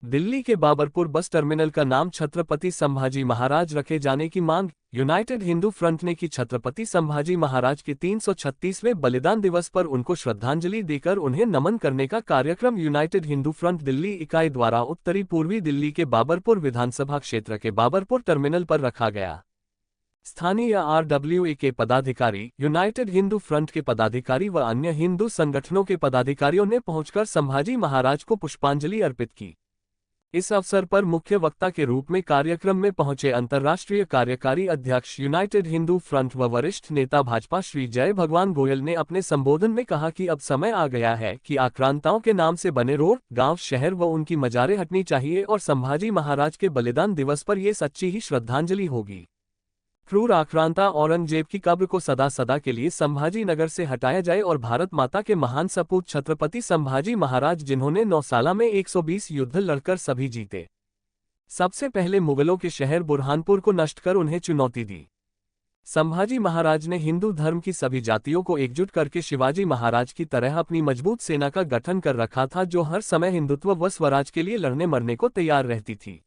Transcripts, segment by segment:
दिल्ली के Babarpur bus terminal का नाम छत्रपति संभाजी महाराज रखे जाने की मांग। यूनाइटेड हिंदू फ्रंट ने की छत्रपति संभाजी महाराज के 336वें बलिदान दिवस पर उनको श्रद्धांजलि देकर उन्हें नमन करने का कार्यक्रम यूनाइटेड हिंदू फ्रंट दिल्ली इकाई द्वारा उत्तरी पूर्वी दिल्ली के बाबरपुर विधानसभा क्षेत्र के बाबरपुर टर्मिनल पर रखा गया। स्थानीय RWA के पदाधिकारी, यूनाइटेड हिंदू फ्रंट के पदाधिकारी व अन्य हिंदू संगठनों के पदाधिकारियों ने पहुंचकर संभाजी महाराज को पुष्पांजलि अर्पित की। इस अवसर पर मुख्य वक्ता के रूप में कार्यक्रम में पहुंचे अंतर्राष्ट्रीय कार्यकारी अध्यक्ष यूनाइटेड हिंदू फ्रंट व वरिष्ठ नेता भाजपा श्री जय भगवान गोयल ने अपने संबोधन में कहा कि अब समय आ गया है कि आक्रांताओं के नाम से बने रोड, गांव, शहर व उनकी मजारें हटनी चाहिए और संभाजी महाराज के बलिदान दिवस पर ये सच्ची ही श्रद्धांजलि होगी। क्रूर आक्रांता औरंगजेब की कब्र को सदा सदा के लिए संभाजी नगर से हटाया जाए और भारत माता के महान सपूत छत्रपति संभाजी महाराज, जिन्होंने 9 साल में 120 युद्ध लड़कर सभी जीते, सबसे पहले मुगलों के शहर बुरहानपुर को नष्ट कर उन्हें चुनौती दी। संभाजी महाराज ने हिंदू धर्म की सभी जातियों को एकजुट करके शिवाजी महाराज की तरह अपनी मजबूत सेना का गठन कर रखा था, जो हर समय हिंदुत्व व स्वराज के लिए लड़ने मरने को तैयार रहती थी।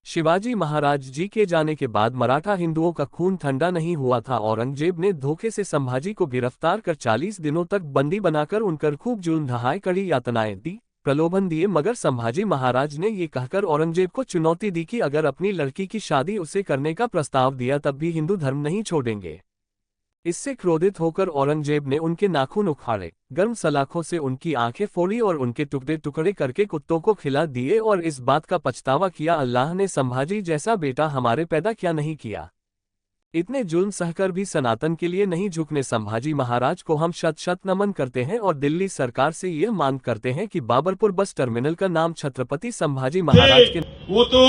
शिवाजी महाराज जी के जाने के बाद मराठा हिंदुओं का खून ठंडा नहीं हुआ था। औरंगजेब ने धोखे से संभाजी को गिरफ्तार कर 40 दिनों तक बंदी बनाकर उनकर खूब जुल्म ढहाई, कड़ी यातनाएं दी, प्रलोभन दिए, मगर संभाजी महाराज ने ये कहकर औरंगजेब को चुनौती दी कि अगर अपनी लड़की की शादी उसे करने का प्रस्ताव दिया तब भी हिंदू धर्म नहीं छोड़ेंगे। इससे क्रोधित होकर औरंगजेब ने उनके नाखून उखाड़े, गर्म सलाखों से उनकी आंखें फोड़ी और उनके टुकड़े टुकड़े करके कुत्तों को खिला दिए और इस बात का पछतावा किया, अल्लाह ने संभाजी जैसा बेटा हमारे पैदा क्या नहीं किया। इतने जुल्म सहकर भी सनातन के लिए नहीं झुकने संभाजी महाराज को हम शत शत नमन करते हैं और दिल्ली सरकार से यह मांग करते हैं कि बाबरपुर बस टर्मिनल का नाम छत्रपति संभाजी महाराज के वो तो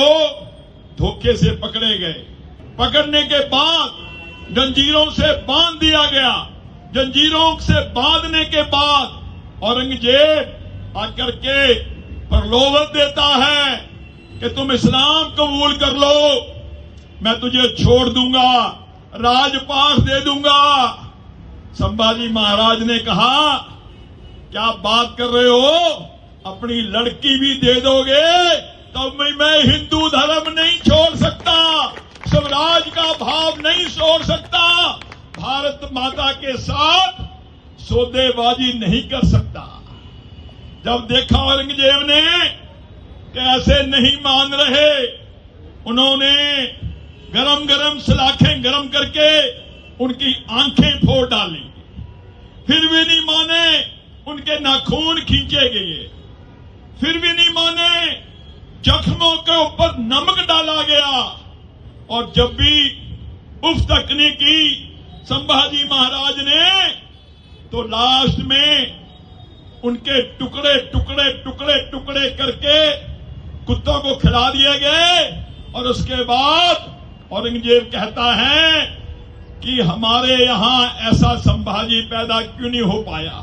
धोखे से पकड़े गए, पकड़ने के बाद जंजीरों से बांध दिया गया। जंजीरों से बांधने के बाद औरंगजेब आकर के प्रलोभन देता है कि तुम इस्लाम कबूल कर लो, मैं तुझे छोड़ दूंगा, राजपाट दे दूंगा। संभाजी महाराज ने कहा, क्या बात कर रहे हो, अपनी लड़की भी दे दोगे तब मैं हिंदू धर्म नहीं छोड़ सकता, स्वराज का भाव नहीं छोड़ सकता, भारत माता के साथ सौदेबाजी नहीं कर सकता। जब देखा औरंगजेब ने कि ऐसे नहीं मान रहे, उन्होंने गरम गरम सलाखें गरम करके उनकी आंखें फोड़ डाली। फिर भी नहीं माने, उनके नाखून खींचे गए। फिर भी नहीं माने, जख्मों के ऊपर नमक डाला गया और जब भी उफ तक नहीं की संभाजी महाराज ने, तो लास्ट में उनके टुकड़े टुकड़े टुकड़े टुकड़े करके कुत्तों को खिला दिए गए। और उसके बाद औरंगजेब कहता है कि हमारे यहां ऐसा संभाजी पैदा क्यों नहीं हो पाया।